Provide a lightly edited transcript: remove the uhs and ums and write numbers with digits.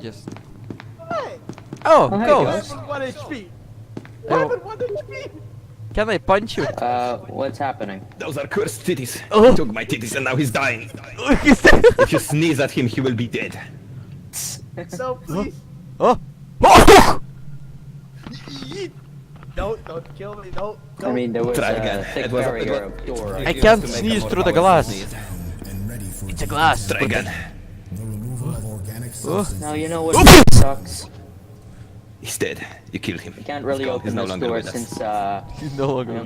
Just. Hey! Oh, hey, go! guys. 1 HP! Oh. 1 HP! Can I punch you? What's happening? Those are cursed titties. Oh. He took my titties and now he's dying. Oh! If you sneeze at him, he will be dead. So please, Oh! don't kill me, don't. I mean, there was Try a again. thick It was- barrier of door. I can't sneeze through the glass. It's a glass. Try again. Oh. Now you know what Oops. sucks. He's dead. You killed him. You can't really He's open no this longer door with us. since He's no longer. I only